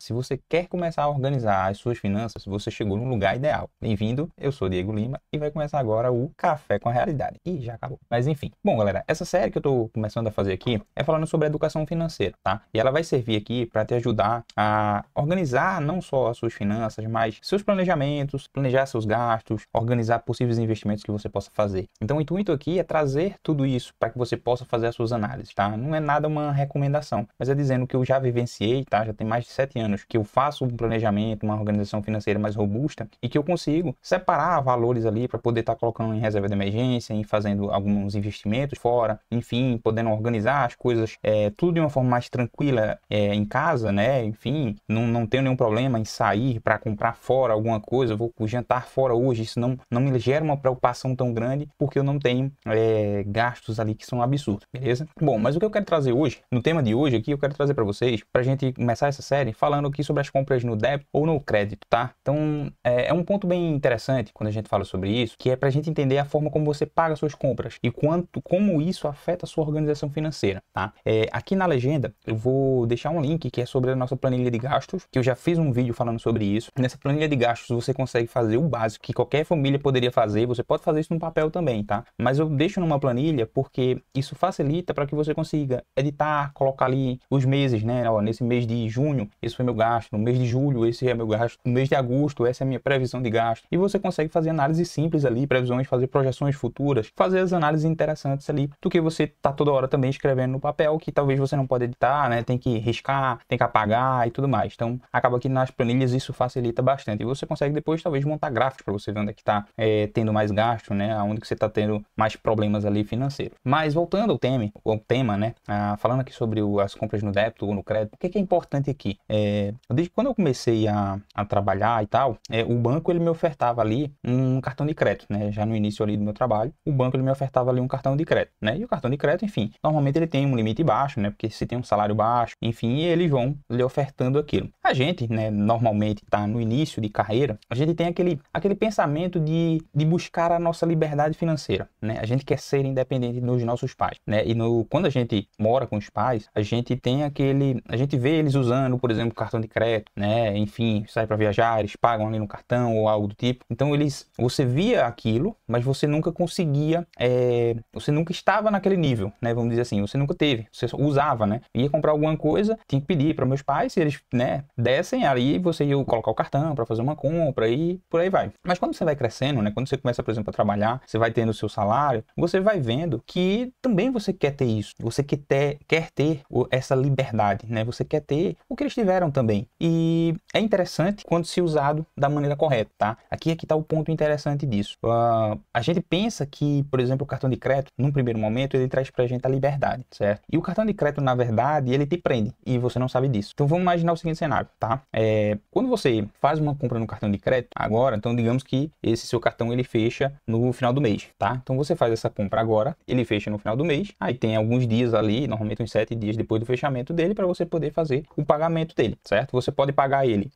se você quer começar a organizar as suas finanças, você chegou no lugar ideal. Bem-vindo, eu sou Diego Lima e vai começar agora o Café com a Realidade. Ih, já acabou. Mas enfim. Bom, galera, essa série que eu tô começando a fazer aqui é falando sobre educação financeira, tá? E ela vai servir aqui para te ajudar a organizar não só as suas finanças, mas seus planejamentos, planejar seus gastos, organizar possíveis investimentos que você possa fazer. Então, o intuito aqui é trazer tudo isso para que você possa fazer as suas análises, tá? Não é nada uma recomendação, mas é dizendo que eu já vivenciei, tá? Já tem mais de 7 anos que eu faço um planejamento, uma organização financeira mais robusta e que eu consigo separar valores ali para poder estar colocando em reserva de emergência, em fazendo alguns investimentos fora, enfim, podendo organizar as coisas, tudo de uma forma mais tranquila em casa, né? Enfim, não tenho nenhum problema em sair para comprar fora alguma coisa, eu vou jantar fora hoje, isso não me gera uma preocupação tão grande, porque eu não tenho gastos ali que são absurdos, beleza? Bom, mas o que eu quero trazer hoje, no tema de hoje aqui, eu quero trazer para vocês, pra gente começar essa série falando aqui sobre as compras no débito ou no crédito, tá? Então, é um ponto bem interessante quando a gente fala sobre isso, que é pra gente entender a forma como você paga suas compras e como isso afeta a sua organização financeira, tá? Aqui na legenda, eu vou deixar um link que é sobre a nossa planilha de gastos, que eu já fiz um vídeo falando sobre isso. Nessa planilha de gastos, você consegue fazer o básico que qualquer família poderia fazer, você pode fazer isso no papel também, tá? Mas eu deixo numa planilha porque isso facilita para que você consiga editar, colocar ali os meses, né? Ó, nesse mês de junho, esse foi meu gasto, no mês de julho, esse é meu gasto, no mês de agosto, essa é a minha previsão de gasto. E você consegue fazer análises simples ali, previsões, fazer projeções futuras, fazer as análises interessantes ali, do que você tá toda hora também escrevendo no papel, que talvez você não pode editar, né? Tem que riscar, tem que apagar e tudo mais. Então, acaba que nas planilhas isso facilita bastante. E você consegue depois, talvez, montar gráficos para você ver onde é que tá tendo mais gasto, né? Onde que você tá tendo mais problemas ali financeiros. Mas, voltando ao tema, né? Falando aqui sobre as compras no débito ou no crédito, o que é importante aqui? Desde quando eu comecei a trabalhar e tal, o banco ele me ofertava ali um cartão de crédito, né? Já no início ali do meu trabalho, o banco ele me ofertava ali um cartão de crédito, né? E o cartão de crédito, enfim, normalmente ele tem um limite baixo, né? Porque se tem um salário baixo, enfim, eles vão lhe ofertando aquilo. A gente, né, normalmente tá no início de carreira, a gente tem aquele pensamento de buscar a nossa liberdade financeira, né? A gente quer ser independente dos nossos pais, né? E quando a gente mora com os pais, a gente vê eles usando, por exemplo, cartão de crédito, né? Enfim, sai para viajar, eles pagam ali no cartão ou algo do tipo. Então você via aquilo, mas você nunca conseguia, você nunca estava naquele nível, né? Vamos dizer assim, você nunca teve, você só usava, né? Ia comprar alguma coisa, tinha que pedir para meus pais, se eles, né, dessem, aí você ia colocar o cartão para fazer uma compra e por aí vai. Mas quando você vai crescendo, né? Quando você começa, por exemplo, a trabalhar, você vai tendo o seu salário, você vai vendo que também você quer ter isso, você quer ter essa liberdade, né? Você quer ter o que eles tiveram também. E é interessante quando se usado da maneira correta, tá? Aqui está o ponto interessante disso. A gente pensa que, por exemplo, o cartão de crédito, num primeiro momento, ele traz pra gente a liberdade, certo? E o cartão de crédito, na verdade, ele te prende e você não sabe disso. Então vamos imaginar o seguinte cenário, tá? Quando você faz uma compra no cartão de crédito agora, então digamos que esse seu cartão ele fecha no final do mês, tá? Então você faz essa compra agora, ele fecha no final do mês, aí tem alguns dias ali, normalmente uns 7 dias depois do fechamento dele, para você poder fazer o pagamento dele, certo? Você pode pagar ele,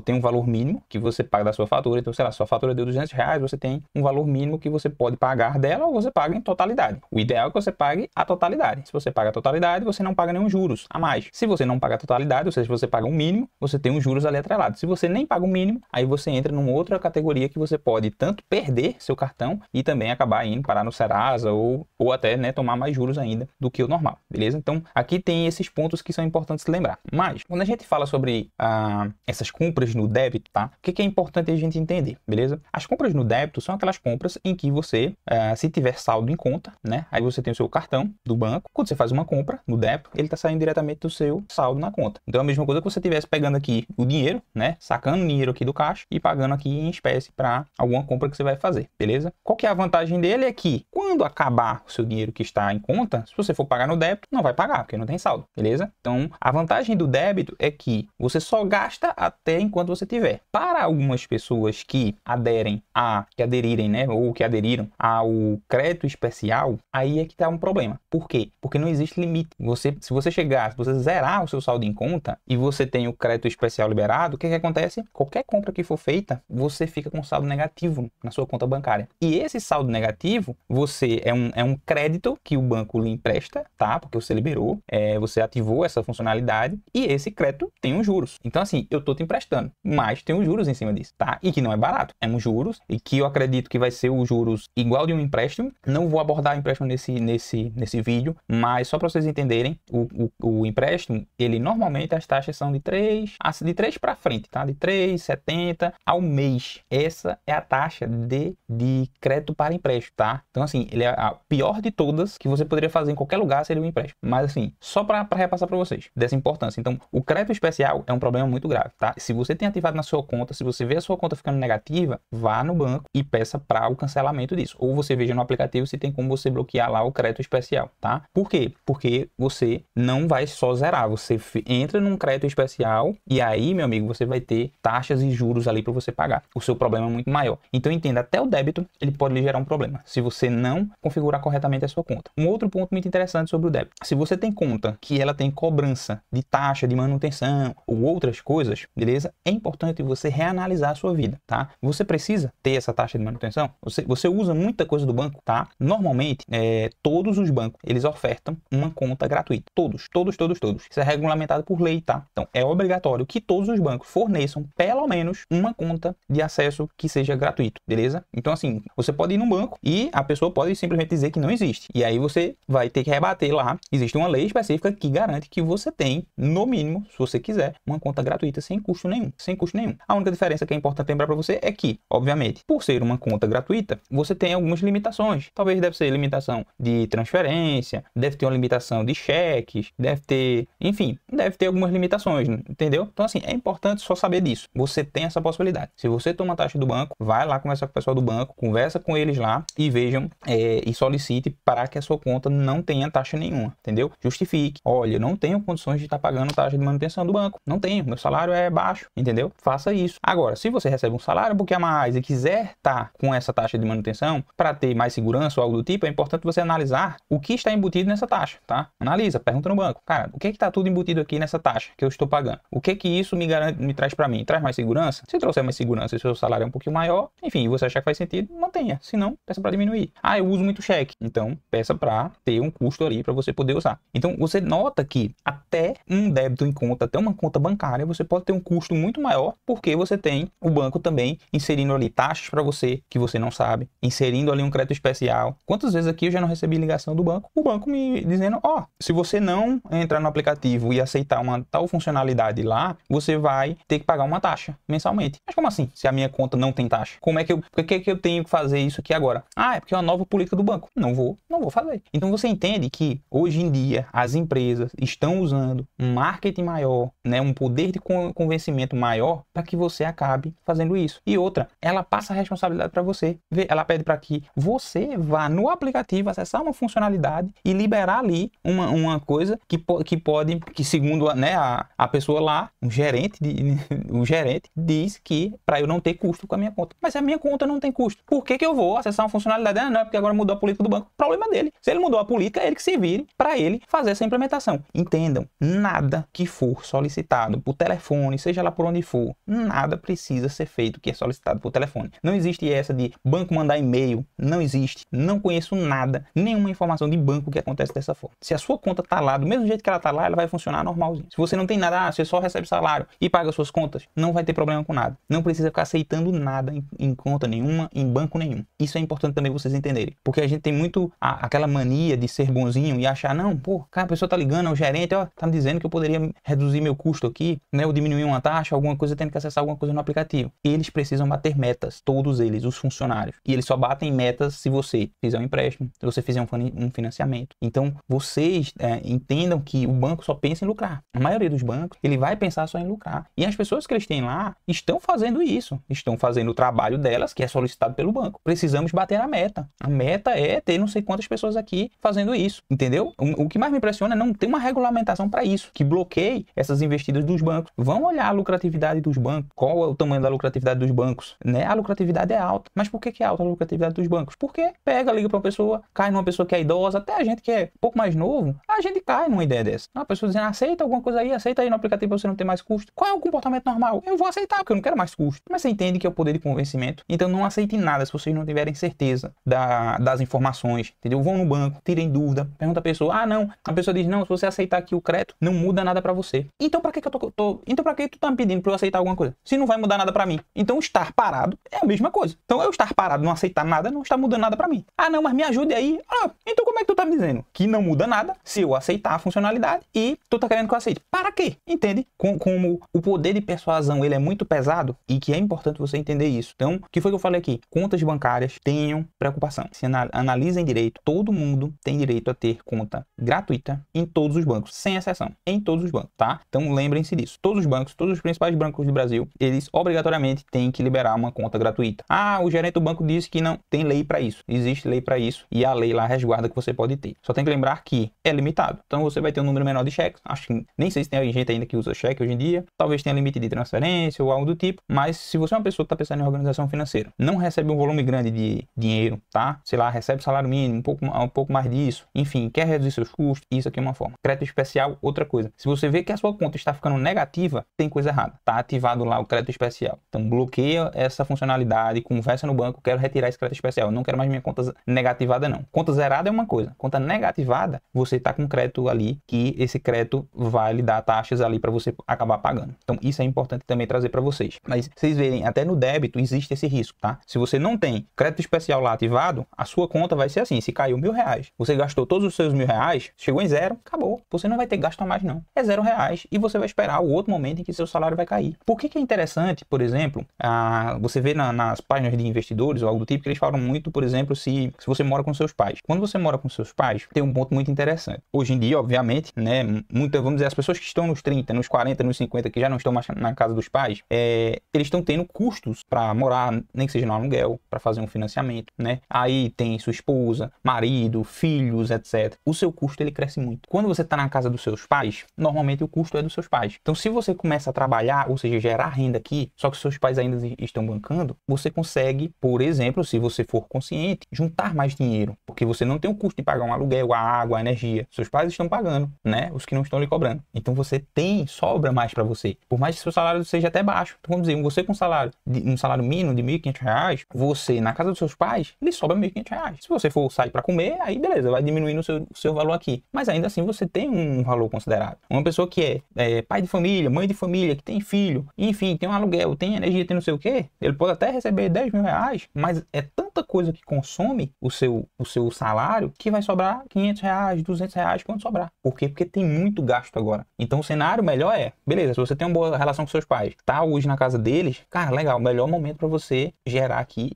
tem um valor mínimo que você paga da sua fatura, então sei lá, sua fatura deu R$200, você tem um valor mínimo que você pode pagar dela ou você paga em totalidade. O ideal é que você pague a totalidade. Se você paga a totalidade, você não paga nenhum juros a mais. Se você não paga a totalidade, ou seja, se você paga um mínimo, você tem uns juros ali atrelados. Se você nem paga o mínimo, aí você entra numa outra categoria que você pode tanto perder seu cartão e também acabar indo parar no Serasa ou até, né, tomar mais juros ainda do que o normal, beleza? Então, aqui tem esses pontos que são importantes se lembrar. Mas, quando a gente fala sobre essas compras no débito, tá? O que é importante a gente entender, beleza? As compras no débito são aquelas compras em que você, se tiver saldo em conta, né? Aí você tem o seu cartão do banco. Quando você faz uma compra no débito, ele está saindo diretamente do seu saldo na conta. Então, é a mesma coisa que você estivesse pegando aqui o dinheiro, né? Sacando o dinheiro aqui do caixa e pagando aqui em espécie para alguma compra que você vai fazer, beleza? Qual que é a vantagem dele? É que quando acabar o seu dinheiro que está em conta, se você for pagar no débito, não vai pagar, porque não tem saldo, beleza? Então, a vantagem do débito é que você só gasta até enquanto você tiver. Para algumas pessoas que aderirem, né, ou que aderiram ao crédito especial, aí é que tá um problema. Por quê? Porque não existe limite. Se você zerar o seu saldo em conta e você tem o crédito especial liberado, o que acontece? Qualquer compra que for feita, você fica com saldo negativo na sua conta bancária. E esse saldo negativo, é um crédito que o banco lhe empresta, tá? Porque você liberou, você ativou essa funcionalidade e esse crédito tem os juros. Então, assim, eu tô te emprestando, mas tem os juros em cima disso, tá? E que não é barato. É uns juros e que eu acredito que vai ser os juros igual de um empréstimo. Não vou abordar o empréstimo nesse vídeo, mas só para vocês entenderem, o empréstimo, ele normalmente as taxas são de 3 para frente, tá? De 3,70 ao mês. Essa é a taxa de crédito para empréstimo, tá? Então, assim, ele é a pior de todas que você poderia fazer em qualquer lugar, seria um empréstimo. Mas, assim, só para repassar para vocês dessa importância. Então, o crédito especial é um problema muito grave, tá? Se você tem ativado na sua conta, se você vê a sua conta ficando negativa, vá no banco e peça para o cancelamento disso. Ou você veja no aplicativo se tem como você bloquear lá o crédito especial, tá? Por quê? Porque você não vai só zerar, você entra num crédito especial e aí, meu amigo, você vai ter taxas e juros ali para você pagar. O seu problema é muito maior. Então, entenda, até o débito, ele pode lhe gerar um problema, se você não configurar corretamente a sua conta. Um outro ponto muito interessante sobre o débito. Se você tem conta que ela tem cobrança de taxa de manutenção ou outras coisas, beleza? É importante você reanalisar a sua vida, tá? Você precisa ter essa taxa de manutenção? Você usa muita coisa do banco, tá? Normalmente, todos os bancos, eles ofertam uma conta gratuita. Todos. Isso é regulamentado por lei, tá? Então, é obrigatório que todos os bancos forneçam pelo menos uma conta de acesso que seja gratuito, beleza? Então, assim, você pode ir no banco e a pessoa pode simplesmente dizer que não existe. E aí você vai ter que rebater lá. Existe uma lei específica que garante que você tem, no mínimo, se você quiser, uma conta gratuita sem custo nenhum. Sem custo nenhum. A única diferença que é importante lembrar para você é que, obviamente, por ser uma conta gratuita, você tem algumas limitações. Talvez deve ser limitação de transferência, deve ter uma limitação de cheques, deve ter, enfim, deve ter algumas limitações, entendeu? Então, assim, é importante só saber disso. Você tem essa possibilidade. Se você toma taxa do banco, vai lá conversar com o pessoal do banco, conversa com eles lá e vejam e solicite para que a sua conta não tenha taxa nenhuma, entendeu? Justifique. Olha, eu não tenho condições de estar pagando taxa de manutenção do banco. Não tenho. Meu salário é baixo, entendeu? Faça isso. Agora, se você recebe um salário um pouquinho a mais e quiser estar com essa taxa de manutenção para ter mais segurança ou algo do tipo, é importante você analisar o que está embutido nessa taxa, tá? Analisa, pergunta no banco. Cara, o que está tudo embutido aqui nessa taxa que eu estou pagando? O que isso me garante, me traz para mim? Traz mais segurança? Se trouxer mais segurança e seu salário é um pouquinho maior, enfim, e você achar que faz sentido, mantenha. Se não, peça para diminuir. Ah, eu uso muito cheque. Então, peça para ter um custo ali para você poder usar. Então, você nota que até um débito em conta, até uma conta bancária, você pode ter um custo muito maior, porque você tem o banco também inserindo ali taxas para você que você não sabe, inserindo ali um crédito especial. Quantas vezes aqui eu já não recebi ligação do banco? O banco me dizendo, ó, se você não entrar no aplicativo e aceitar uma tal funcionalidade lá, você vai ter que pagar uma taxa mensalmente. Mas como assim? Se a minha conta não tem taxa? Por que eu tenho que fazer isso aqui agora? Ah, é porque é uma nova política do banco. Não vou fazer. Então você entende que hoje em dia as empresas estão usando um marketing maior, né, um poder de convencimento maior para que você acabe fazendo isso. E outra, ela passa a responsabilidade para você. Ela pede para que você vá no aplicativo acessar uma funcionalidade e liberar ali uma coisa que segundo, né, a pessoa lá, o gerente diz que para eu não ter custo com a minha conta. Mas a minha conta não tem custo. Por que eu vou acessar uma funcionalidade? Ah, não, é porque agora mudou a política do banco. Problema dele. Se ele mudou a política, é ele que se vire para ele fazer essa implementação. Entendam, nada que for solicitado por telefone, seja lá por onde for, nada precisa ser feito que é solicitado por telefone. Não existe essa de banco mandar e-mail. Não existe. Não conheço nada, nenhuma informação de banco que acontece dessa forma. Se a sua conta tá lá, do mesmo jeito que ela tá lá, ela vai funcionar normalzinho. Se você não tem nada, você só recebe salário e paga suas contas, não vai ter problema com nada. Não precisa ficar aceitando nada em conta nenhuma, em banco nenhum. Isso é importante também vocês entenderem. Porque a gente tem muito aquela mania de ser bonzinho e achar, não, pô, cara, a pessoa tá ligando, é o gerente, ó, tá me dizendo que eu poderia reduzir meu custo aqui, né, ou diminuir uma taxa, alguma coisa, tendo que acessar alguma coisa no aplicativo. Eles precisam bater metas, todos eles, os funcionários. E eles só batem metas se você fizer um empréstimo, se você fizer um financiamento. Então, vocês entendam que o banco só pensa em lucrar. A maioria dos bancos, ele vai pensar só em lucrar. E as pessoas que eles têm lá estão fazendo isso. Estão fazendo o trabalho delas, que é solicitado pelo banco. Precisamos bater a meta. A meta é ter não sei quantas pessoas aqui fazendo isso. Entendeu? O que mais me impressiona é não ter uma regulamentação para isso, que bloqueie essas investidas dos bancos. Vão olhar a lucratividade dos bancos. Qual é o tamanho da lucratividade dos bancos? Né? A lucratividade é alta. Mas por que é alta a lucratividade dos bancos? Porque pega, liga para uma pessoa, cai numa pessoa que é idosa, até a gente que é um pouco mais novo, a gente cai numa ideia dessa. Uma pessoa dizendo, aceita alguma coisa aí, aceita aí no aplicativo para você não ter mais custo. Qual é o comportamento normal? Eu vou aceitar, porque eu não quero mais custo. Mas você entende que é o poder de convencimento. Então não aceitem nada se vocês não tiverem certeza das informações, entendeu? Vão no banco, tirem dúvida, pergunta a pessoa, ah não, a pessoa diz, não, se você aceitar aqui o crédito, não muda nada para você. Então Então pra que então pra que tu tá me pedindo pra eu aceitar alguma coisa? Se não vai mudar nada pra mim. Então estar parado é a mesma coisa. Então eu estar parado, não aceitar nada, não está mudando nada pra mim. Ah, não, mas me ajude aí. Ah, então como é que tu tá me dizendo? Que não muda nada se eu aceitar a funcionalidade e tu tá querendo que eu aceite. Para quê? Entende? Como o poder de persuasão, ele é muito pesado e que é importante você entender isso. Então, o que foi que eu falei aqui? Contas bancárias, tenham preocupação. Se analisem direito, todo mundo tem direito a ter conta gratuita em todos os bancos, sem exceção, em todos os bancos, tá? Então, lembrem-se disso. Todos os bancos, todos os principais bancos do Brasil, eles obrigatoriamente têm que liberar uma conta gratuita. Ah, o gerente do banco disse que não tem lei para isso. Existe lei para isso e a lei lá resguarda que você pode ter. Só tem que lembrar que é limitado. Então, você vai ter um número menor de cheques. Acho que nem sei se tem gente ainda que usa cheque hoje em dia. Talvez tenha limite de transferência ou algo do tipo. Mas se você é uma pessoa que está pensando em organização financeira, não recebe um volume grande de dinheiro, tá? Sei lá, recebe salário mínimo, um pouco mais disso. Enfim, quer reduzir seus custos, isso aqui é uma forma. Crédito especial, outra coisa. Se você vê que a sua conta está ficando negativa, tem coisa errada. Tá ativado lá o crédito especial. Então, bloqueia essa funcionalidade, conversa no banco, quero retirar esse crédito especial. Não quero mais minha conta negativada, não. Conta zerada é uma coisa. Conta negativada, você tá com crédito ali, que esse crédito vai lhe dar taxas ali para você acabar pagando. Então, isso é importante também trazer para vocês. Mas vocês verem, até no débito existe esse risco, tá? Se você não tem crédito especial lá ativado, a sua conta vai ser assim, se caiu R$1.000, você gastou todos os seus R$1.000, chegou em zero, acabou. Você não vai ter gasto a mais, não. É R$0 e você vai esperar o outro momento em que seu salário vai cair. Por que é interessante, por exemplo, você vê nas páginas de investidores ou algo do tipo, que eles falam muito, por exemplo, se você mora com seus pais. Quando você mora com seus pais, tem um ponto muito interessante. Hoje em dia, obviamente, né, vamos dizer, as pessoas que estão nos 30, nos 40, nos 50, que já não estão mais na casa dos pais, eles estão tendo custos para morar, nem que seja no aluguel, para fazer um financiamento, né? Aí tem sua esposa, marido, filhos, etc. O seu custo, ele cresce muito. Quando você está na casa dos seus pais, normalmente o custo é dos seus pais. Então, se você começa a trabalhar, ou seja, gerar renda aqui, só que seus pais ainda estão bancando, você consegue, por exemplo, se você for consciente, juntar mais dinheiro, porque você não tem o custo de pagar um aluguel, a água, a energia. Seus pais estão pagando, né? Os que não estão lhe cobrando. Então, você sobra mais para você. Por mais que seu salário seja até baixo. Então, vamos dizer, você com um salário mínimo de R$1.500, você, na casa dos seus pais, ele sobra R$1.500. Se você for sair para comer, aí beleza, vai diminuindo o seu valor aqui. Mas ainda assim, você tem um valor considerável. Uma pessoa que é pai de família, mãe de família, que tem filho, enfim, tem um aluguel, tem energia, tem não sei o quê, ele pode até receber R$10.000, mas é tanta coisa que consome o seu salário que vai sobrar R$500, R$200 quando sobrar. Por quê? Porque tem muito gasto agora. Então, o cenário melhor beleza, se você tem uma boa relação com seus pais, tá hoje na casa deles, cara, legal, melhor momento para você gerar aqui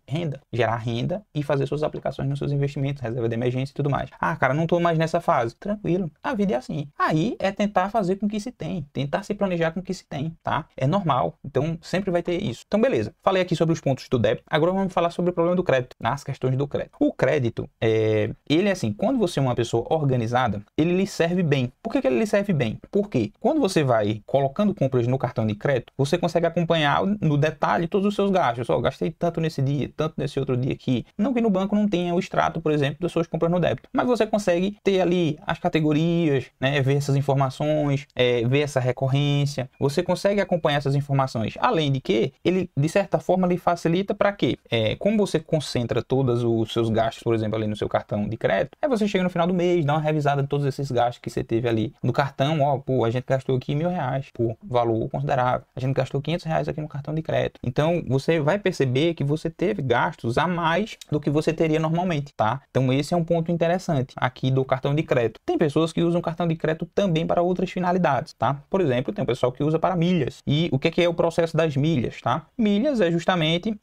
gerar renda e fazer suas aplicações nos seus investimentos, reserva de emergência e tudo mais. Ah, cara, não tô mais nessa fase. Tranquilo, a vida é assim. Aí é tentar fazer com que se tem, tentar se planejar com o que se tem, tá? É normal, então sempre vai ter isso. Então, beleza, falei aqui sobre os pontos do débito, agora vamos falar sobre o problema do crédito, nas questões do crédito. O crédito, ele é assim, quando você é uma pessoa organizada, ele lhe serve bem. Por que ele lhe serve bem? Porque quando você vai colocando compras no cartão de crédito, você consegue acompanhar no detalhe todos os seus gastos. Gastei tanto nesse dia, tanto nesse outro dia aqui. Não que no banco não tenha o extrato, por exemplo, das suas compras no débito, mas você consegue ter ali as categorias, né, ver essas informações, ver essa recorrência. Você consegue acompanhar essas informações. Além de que ele, de certa forma, lhe facilita para quê? Como você concentra todos os seus gastos, por exemplo, ali no seu cartão de crédito, aí você chega no final do mês, dá uma revisada em todos esses gastos que você teve ali no cartão. A gente gastou aqui R$1.000, valor considerável. A gente gastou R$500 aqui no cartão de crédito. Então, você vai perceber que você teve gastos a mais do que você teria normalmente, tá? Então, esse é um ponto interessante aqui do cartão de crédito. Tem pessoas que usam o cartão de crédito também para outras finalidades, tá? Por exemplo, tem um pessoal que usa para milhas. E o que é o processo das milhas, tá? Milhas é justamente,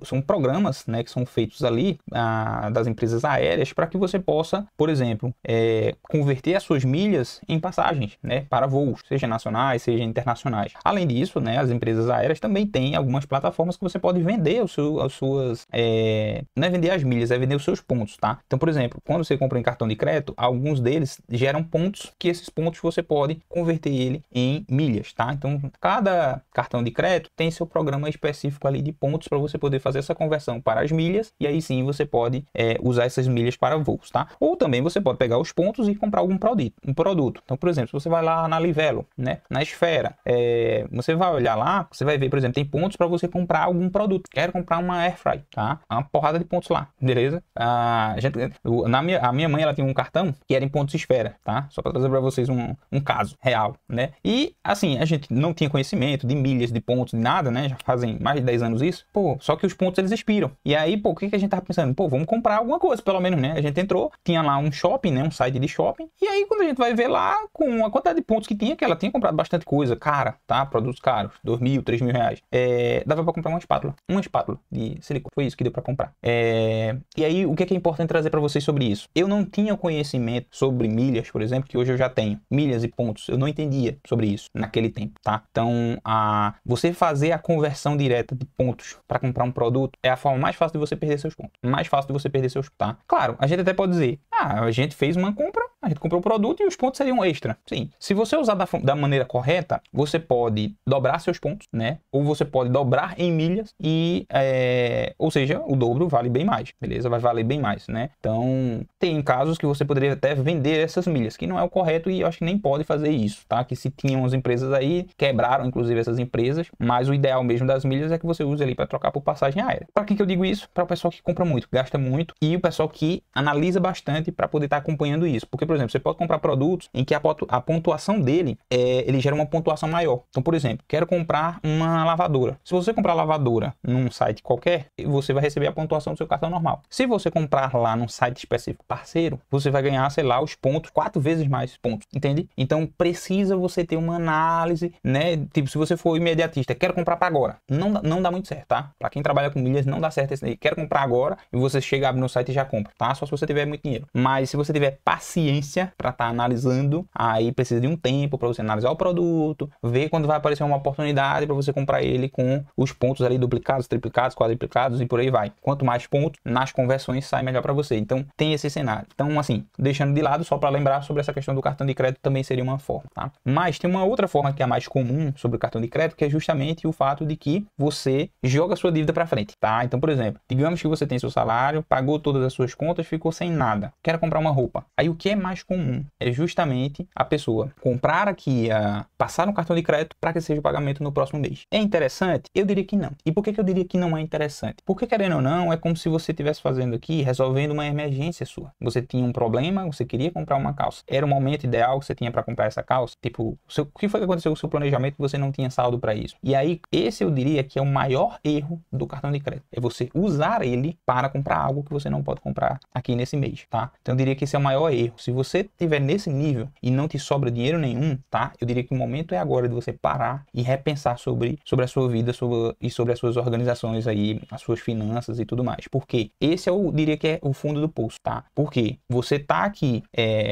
são programas, né, que são feitos ali das empresas aéreas para que você possa, por exemplo, converter as suas milhas em passagens, né, para voos, seja nacionais, seja internacionais. Além disso, né, as empresas aéreas também têm algumas plataformas que você pode vender as suas... não é vender as milhas, é vender os seus pontos, tá? Então, por exemplo, quando você compra em cartão de crédito, alguns deles geram pontos, que esses pontos você pode converter ele em milhas, tá? Então, cada cartão de crédito tem seu programa específico ali de pontos para você poder fazer essa conversão para as milhas milhas, e aí sim você pode usar essas milhas para voos, tá? Ou também você pode pegar os pontos e comprar algum produto. Então, por exemplo, se você vai lá na Livelo, né, na Esfera, você vai olhar lá, você vai ver, por exemplo, tem pontos para você comprar algum produto. Quero comprar uma Airfry, tá? Uma porrada de pontos lá, beleza? A minha mãe, ela tinha um cartão que era em pontos Esfera, tá? Só para trazer para vocês um caso real, né? E, assim, a gente não tinha conhecimento de milhas, de pontos, de nada, né? Já fazem mais de 10 anos isso. Pô, só que os pontos, eles expiram. E aí, pô, o que a gente tava pensando? Pô, vamos comprar alguma coisa, pelo menos, né? A gente entrou, tinha lá um shopping, né? Um site de shopping. E aí, quando a gente vai ver lá, com a quantidade de pontos que tinha, que ela tinha comprado bastante coisa, cara, tá? Produtos caros, 2.000, 3.000 reais. Dava pra comprar uma espátula de silicone. Foi isso que deu pra comprar. E aí, o que é importante trazer pra vocês sobre isso? Eu não tinha conhecimento sobre milhas, por exemplo, que hoje eu já tenho. Milhas e pontos, eu não entendia sobre isso naquele tempo, tá? Então, você fazer a conversão direta de pontos para comprar um produto é a forma mais fácil de você perder seus pontos. Mais fácil de você perder seus pontos, tá? Claro, a gente até pode dizer, a gente fez uma compra, a gente comprou o produto e os pontos seriam extra. Sim. Se você usar da maneira correta, você pode dobrar seus pontos, né? Ou você pode dobrar em milhas e, ou seja, o dobro vale bem mais, beleza? Vai valer bem mais, né? Então, tem casos que você poderia até vender essas milhas, que não é o correto e eu acho que nem pode fazer isso, tá? Que se tinham as empresas aí, quebraram inclusive essas empresas, mas o ideal mesmo das milhas é que você use ali para trocar por passagem aérea. Para que eu digo isso? Para o pessoal que compra muito, gasta muito e o pessoal que analisa bastante para poder estar acompanhando isso. Porque, por exemplo, você pode comprar produtos em que a pontuação dele, ele gera uma pontuação maior. Então, por exemplo, quero comprar uma lavadora. Se você comprar lavadora num site qualquer, você vai receber a pontuação do seu cartão normal. Se você comprar lá num site específico parceiro, você vai ganhar, sei lá, os pontos 4 vezes mais pontos, entende? Então, precisa você ter uma análise, né? Tipo, se você for imediatista, quero comprar para agora, não dá muito certo, tá? Para quem trabalha com milhas, não dá certo esse daí. Quero comprar agora e você chega, abre no site e já compra, tá? Só se você tiver muito dinheiro. Mas se você tiver paciência para estar analisando, aí precisa de um tempo para você analisar o produto, ver quando vai aparecer uma oportunidade para você comprar ele com os pontos ali duplicados, triplicados, quadriplicados e por aí vai. Quanto mais pontos nas conversões sai melhor para você. Então, tem esse cenário. Então, assim, deixando de lado só para lembrar sobre essa questão do cartão de crédito também seria uma forma, tá? Mas tem uma outra forma que é a mais comum sobre o cartão de crédito, que é justamente o fato de que você joga a sua dívida para frente, tá? Então, por exemplo, digamos que você tem seu salário, pagou todas as suas contas, ficou sem nada, quer comprar uma roupa. Aí o que é mais comum é justamente a pessoa comprar aqui, passar no cartão de crédito para que seja o pagamento no próximo mês. É interessante? Eu diria que não. E por que eu diria que não é interessante? Porque, querendo ou não, é como se você estivesse fazendo aqui, resolvendo uma emergência sua. Você tinha um problema, você queria comprar uma calça. Era o momento ideal que você tinha para comprar essa calça? Tipo, o que foi que aconteceu com o seu planejamento que você não tinha saldo para isso? E aí, esse eu diria que é o maior erro do cartão de crédito. É você usar ele para comprar algo que você não pode comprar aqui nesse mês, tá? Então, eu diria que esse é o maior erro. Se você estiver nesse nível e não te sobra dinheiro nenhum, tá? Eu diria que o momento é agora de você parar e repensar sobre a sua vida e sobre as suas organizações aí, as suas finanças e tudo mais. Porque esse eu diria que é o fundo do poço, tá? Porque você tá aqui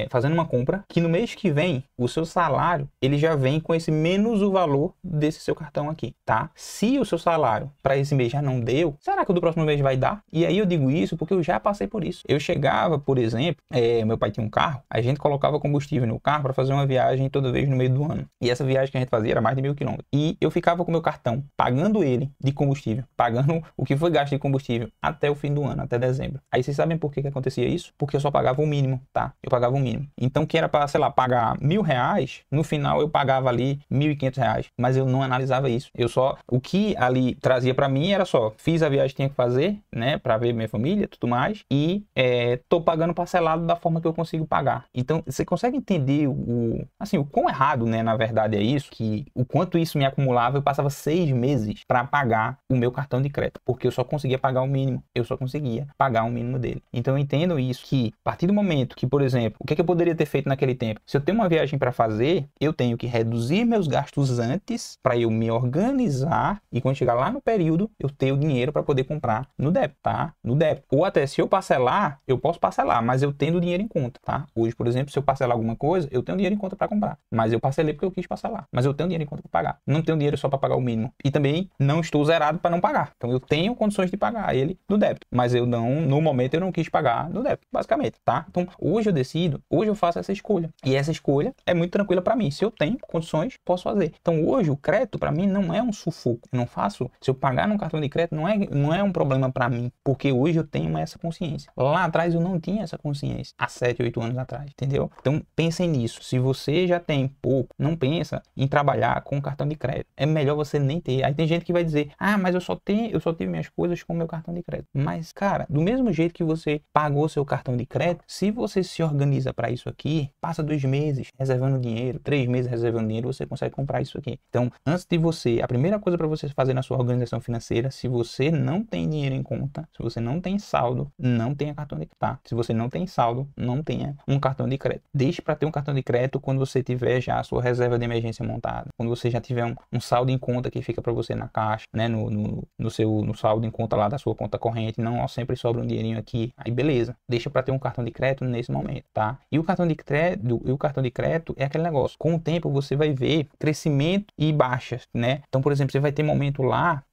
fazendo uma compra que no mês que vem, o seu salário, ele já vem com esse menos o valor desse seu cartão aqui, tá? Se o seu salário para esse mês já não deu, será que o do próximo mês vai dar? E aí eu digo isso porque eu já passei por isso. Eu chegava, por exemplo, meu pai tinha um carro, a gente colocava combustível no carro para fazer uma viagem toda vez no meio do ano. E essa viagem que a gente fazia era mais de 1.000 quilômetros. E eu ficava com meu cartão, pagando ele de combustível, pagando o que foi gasto de combustível até o fim do ano, até dezembro. Aí vocês sabem por que acontecia isso? Porque eu só pagava o mínimo, tá? Eu pagava o mínimo. Então, que era para, sei lá, pagar R$1.000, no final eu pagava ali R$1.500. Mas eu não analisava isso. O que ali trazia para mim era só, fiz a viagem que tinha que fazer, né? Para ver minha família, tudo mais. E tô pagando parcelado da forma que eu consigo pagar. Então, você consegue entender o quão errado, né? Na verdade é isso, que o quanto isso me acumulava, eu passava 6 meses para pagar o meu cartão de crédito. Porque eu só conseguia pagar o mínimo. Eu só conseguia pagar o mínimo dele. Então, eu entendo isso, que a partir do momento que, por exemplo, o que eu poderia ter feito naquele tempo? Se eu tenho uma viagem para fazer, eu tenho que reduzir meus gastos antes para eu me organizar e quando chegar lá no período, eu ter o dinheiro para poder comprar no débito, tá? No débito. Ou até se eu parcelar, eu posso parcelar, mas eu tendo o dinheiro em conta, tá? Hoje, por exemplo, se eu parcelar alguma coisa, eu tenho dinheiro em conta para comprar. Mas eu parcelei porque eu quis parcelar. Mas eu tenho dinheiro em conta para pagar. Não tenho dinheiro só para pagar o mínimo. E também não estou zerado para não pagar. Então eu tenho condições de pagar ele no débito. Mas eu não, no momento eu não quis pagar no débito, basicamente, tá? Então hoje eu decido, hoje eu faço essa escolha. E essa escolha é muito tranquila para mim. Se eu tenho condições, posso fazer. Então hoje o crédito para mim não é um sufoco. Eu não faço, se eu pagar num cartão de crédito, não é um problema para mim. Porque hoje eu tenho essa consciência. Lá atrás eu não tinha essa consciência. Há 7, 8 anos atrás, entendeu? Então pensem nisso. Se você já tem pouco, não pensa em trabalhar com cartão de crédito. É melhor você nem ter. Aí tem gente que vai dizer, ah, mas eu só tive minhas coisas com meu cartão de crédito. Mas, cara, do mesmo jeito que você pagou seu cartão de crédito, se você se organiza para isso aqui, passa 2 meses reservando dinheiro, 3 meses reservando dinheiro, você consegue comprar isso aqui. Então, antes de você, a primeira coisa para você fazer na sua organização financeira, se você não tem dinheiro em conta, se você não tem saldo, não tenha cartão de crédito. Tá? Se você não tem saldo, não tenha um cartão de crédito. Deixe para ter um cartão de crédito quando você tiver já a sua reserva de emergência montada. Quando você já tiver um saldo em conta que fica para você na caixa, né? No saldo em conta lá da sua conta corrente, não ó, sempre sobra um dinheirinho aqui. Aí beleza, deixa para ter um cartão de crédito nesse momento, tá? E o cartão de crédito é aquele negócio. Com o tempo você vai ver crescimento e baixas, né? Então, por exemplo, você vai ter momento lá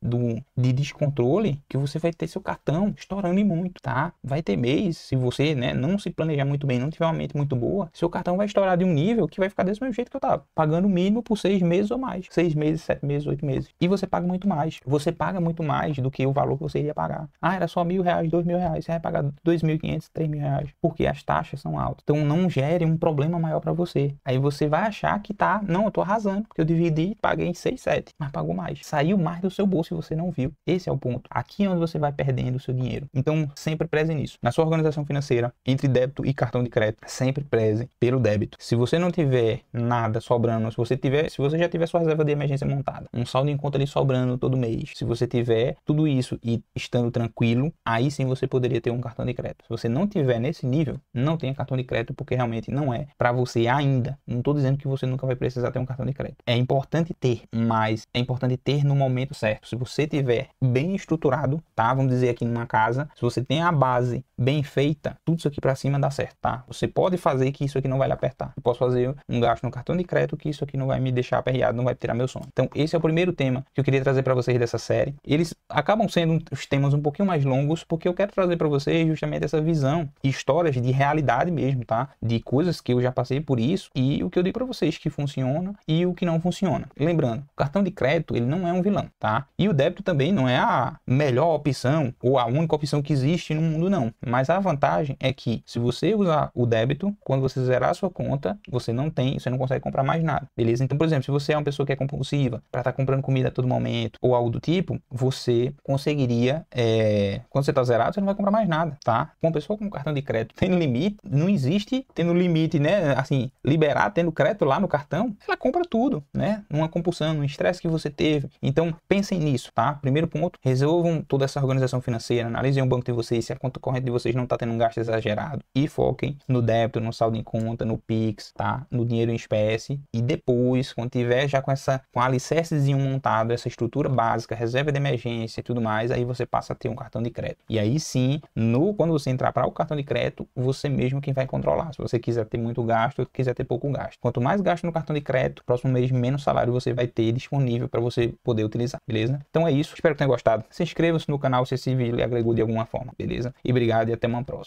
de descontrole que você vai ter seu cartão estourando e muito, tá? Vai ter mês, se você, né, não se planejar muito bem, não tiver uma mente muito boa, seu cartão vai estourar de um nível que vai ficar desse mesmo jeito que eu tava, pagando o mínimo por 6 meses ou mais. 6 meses, 7 meses, 8 meses. E você paga muito mais. Você paga muito mais do que o valor que você iria pagar. Ah, era só R$1.000, R$2.000. Você vai pagar R$2.500, R$3.000. Porque as taxas são altas. Então não gere um problema maior para você. Aí você vai achar que tá, não, eu tô arrasando, porque eu dividi, paguei em 6, 7, mas pagou mais. Saiu mais do seu bolso e você não viu. Esse é o ponto. Aqui é onde você vai perdendo o seu dinheiro. Então sempre preze nisso. Na sua organização financeira, entre débito e cartão de crédito, sempre preze pelo débito. Se você não tiver nada sobrando, se você já tiver sua reserva de emergência montada, um saldo em conta ali sobrando todo mês, se você tiver tudo isso e estando tranquilo, aí sim você poderia ter um cartão de crédito. Se você não tiver nesse nível, não tenha cartão de crédito, porque realmente não é para você ainda. Não estou dizendo que você nunca vai precisar ter um cartão de crédito. É importante ter, mas é importante ter no momento certo. Se você tiver bem estruturado, tá? Vamos dizer aqui numa casa, se você tem a base bem feita, tudo isso aqui para cima dá certo, tá? Você pode fazer que isso aqui não vai lhe apertar. Eu posso fazer um gasto no cartão de crédito que isso aqui não vai me deixar aperreado, não vai tirar meu sono. Então esse é o primeiro tema que eu queria trazer para vocês dessa série. Eles acabam sendo os temas um pouquinho mais longos, porque eu quero trazer para vocês justamente essa visão e histórias de realidade mesmo, tá? De coisas que eu já passei por isso e o que eu digo para vocês que funciona e o que não funciona. Lembrando, o cartão de crédito, ele não é um vilão, tá? E o débito também não é a melhor opção ou a única opção que existe no mundo, não. Mas a vantagem é que se você usar o débito, quando você zerar a sua conta, você não consegue comprar mais nada, beleza? Então, por exemplo, se você é uma pessoa que é compulsiva para estar comprando comida a todo momento ou algo do tipo, você conseguiria, quando você está zerado, você não vai comprar mais nada, tá? Uma pessoa com cartão de crédito tendo limite, não existe tendo limite, né? Assim, liberar, tendo crédito lá no cartão, ela compra tudo, né? Numa compulsão, num estresse que você teve. Então, pensem nisso, tá? Primeiro ponto, resolvam toda essa organização financeira, analisem o banco de vocês, se a conta corrente de vocês não está tendo um gasto exagerado e foquem no débito, no saldo em conta, no Pix, tá? No dinheiro em espécie. E depois, quando tiver já com a alicercezinho montado, essa estrutura básica, reserva de emergência e tudo mais, aí você passa a ter um cartão de crédito. E aí sim, quando você entrar para o cartão de crédito, você mesmo quem vai controlar. Se você quiser ter muito gasto ou quiser ter pouco gasto. Quanto mais gasto no cartão de crédito, próximo mês menos salário você vai ter disponível para você poder utilizar, beleza? Então é isso, espero que tenha gostado. Se inscreva-se no canal se esse vídeo lhe agregou de alguma forma, beleza? E obrigado e até uma próxima.